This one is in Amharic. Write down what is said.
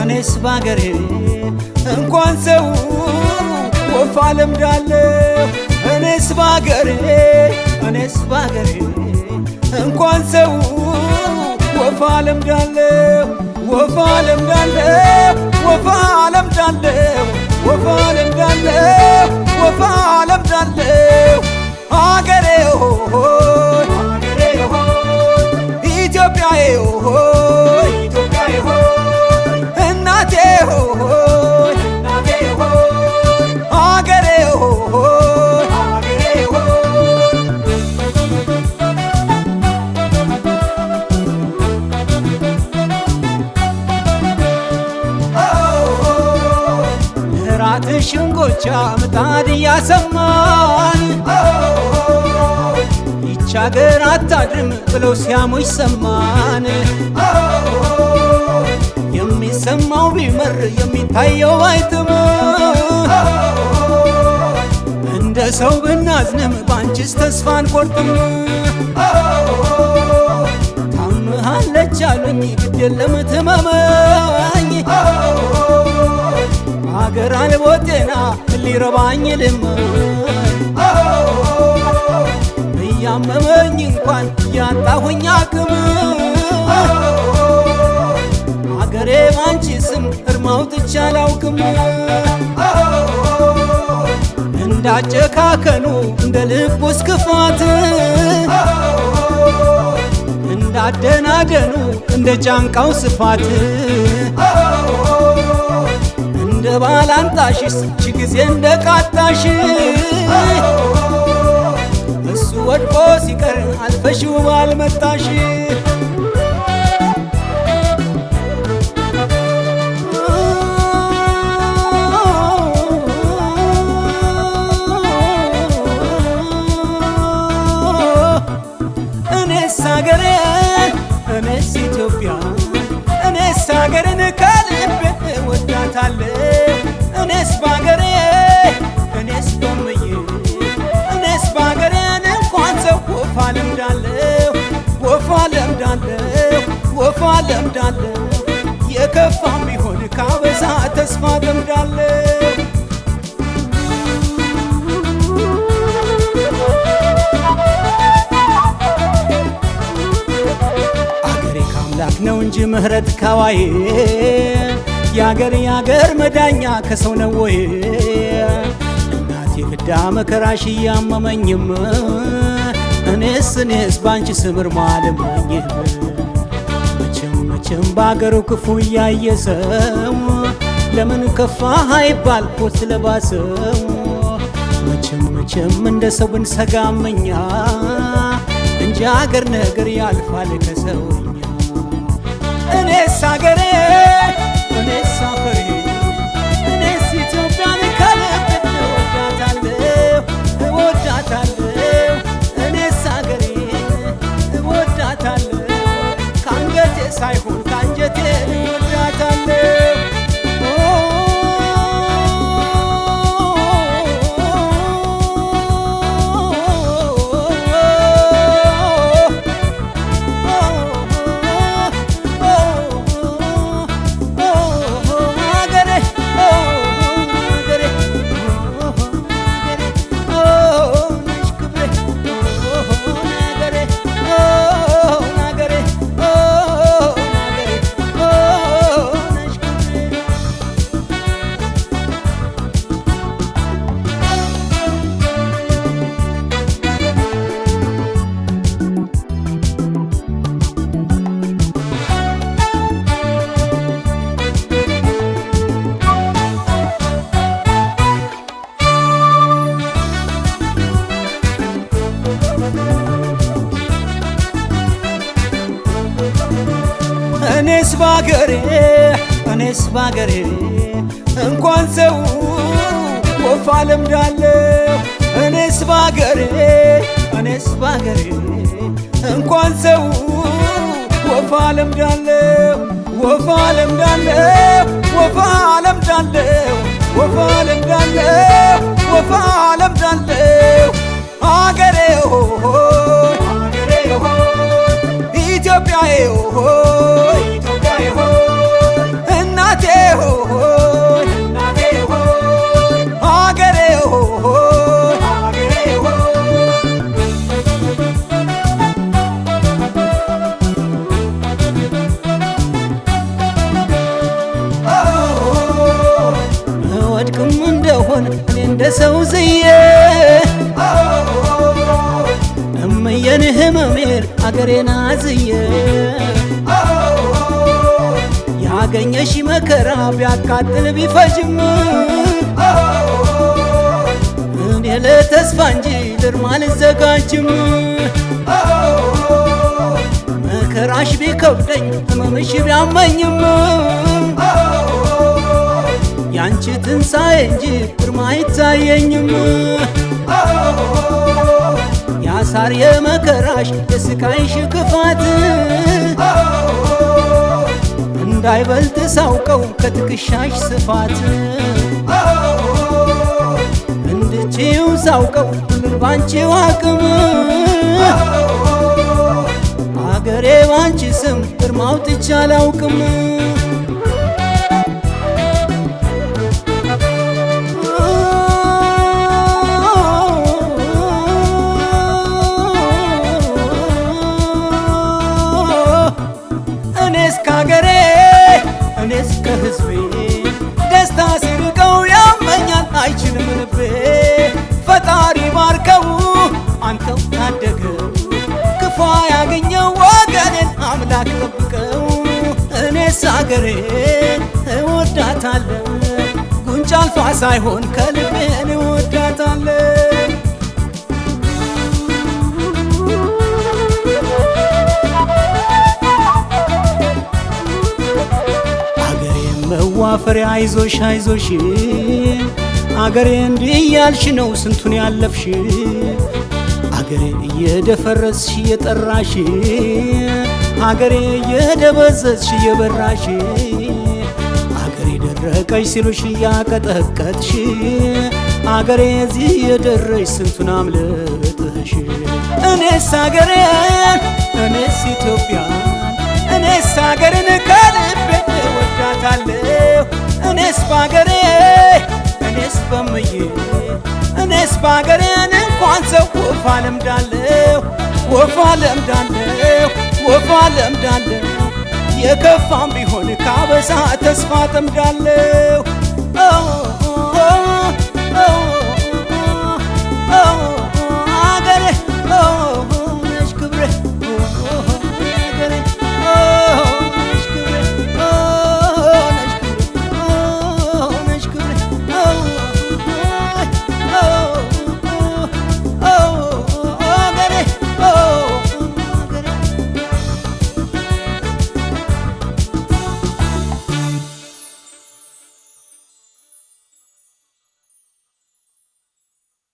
እኔስ ባገሬ እንኳን ሰው ወፍ አለምዳለሁ እኔስ ባገሬ እንኳን ሰው ወፍ አለምዳለሁ አገሬ ሆይ ኢትዮጵያዬ ሆይ እናቴ ሆይ አገሬ ሆይ ለራትሽን ጎቻ ምጣድ እያሰማን ይች አገር አታድርም ብለው ሲያሙሽ ሰማን። የሚሰማው ቢመር የሚታየው ባይጥም እንደ ሰው ብናዝንም ባንቺስ ተስፋ አንቆርጥም። ታምሃለች አሉኝ ግድ የለም ትመመኝ አገር አልቦ ጤና ሊረባኝ ልመኝ እያመመኝ እንኳን ያጣሁኝ አቅም አገሬ ባንቺ ስም እርም አውጥቼ አላውቅም። እንዳጨካከኑ እንደ ልቡስ ክፋት እንዳደናደኑ እንደ ጫንቃው ስፋት እንደ ባላንጣሽስ ሺ ጊዜ እንደ ቃጣሽ እሱ ወድቆ ሲቀር አልፈሽው ባልመጣሽ እኔስ ኢትዮጵያ እኔስ አገሬን ከልቤ ወዳታለሁ እኔስ ባገሬ እኔስ ዶምዬ እኔስ ባገሬን እንኳን ሰው ወፍ አለምዳለሁ የከፋም ቢሆን ካበዛ ተስፋ አለምዳለሁ አምላክ ነው እንጂ ምህረት ካዋዬ የአገር መዳኛ ከሰው ነው ወይ? እናቴ ፍዳ መከራሽ እያመመኝም እኔስ ባንቺ ስምር ማለመኝ መቼም በአገሩ ክፉ እያየ ሰው ለምን ከፋ አይባል ፖት ለባሰው መቼም እንደ ሰው ብንሰጋመኛ እንጂ አገር ነገር ያልፋል ከሰውኛ እኔስ አገሬ እኔስ አፈሬ እኔስ ኢትዮጵያን ከልቤ እወዳታለሁ እኔስ አገሬ እወዳታለሁ ከአንገቴ ሳይሆን ከአንጀቴ እወዳታለሁ እኔስ ባገሬ እንኳን ሰው ወፍ አለምዳለሁ እኔስ ባገሬ እንኳን ሰው ወፍ አለምዳለሁ አገሬ ሆይ ኢትዮጵያዬ ሆይ ለሰው ዝዬ እመየን ህመሜን አገሬን አዝዬ ያገኘሽ መከራ ቢያቃጥል ቢፈጅም እኔ ለተስፋ እንጂ ልርማ አልዘጋጅም መከራሽ ቢከብደኝ ህመምሽ ቢያመኝም ያንቺ ትንሣኤ እንጂ ግርማ አይታየኝም ያሳር የመከራሽ የስቃይሽ ክፋት እንዳይበልጥ ሳውቀው ከትከሻሽ ስፋት እንድችይው ሳውቀው ሁሉን ባንቺው አቅም አገሬ ባንቺ ስም ግርማ አውጥቼ አላውቅም እኔስ ከህዝቤ ደስታ ሲርቀው ያመኛል አይችልም ልቤ ፈጣሪ ባርከው አንተው ታደገው ክፉ ያገኘው ወገኔን አምላክ ጠብቀው እኔስ አገሬን እወዳታለሁ ጉንጭ አልፋ ሳይሆን ከልቤን እወዳታለሁ መዋፈሪያ አይዞሽ አይዞሽ አገሬ እንዲህ እያልሽ ነው ስንቱን ያለፍሽ አገሬ እየደፈረስሽ እየጠራሽ አገሬ እየደበዘዝሽ እየበራሽ አገሬ ደረቀሽ ሲሉሽ እያቀጠቀጥሽ አገሬ እዚህ የደረሽ ስንቱን አምልጥሽ እኔስ አገሬን እኔስ ኢትዮጵያን እኔስ አገሬን ከልቤ እወዳታለሁ እኔስ ባገሬ እኔስ በምዬ እኔስ ባገሬን እንኳን ሰው ወፍ አለምዳለሁ ወፍ አለምዳለሁ የከፋም ቢሆን ካበሳ ተስፋ ጠምዳለሁ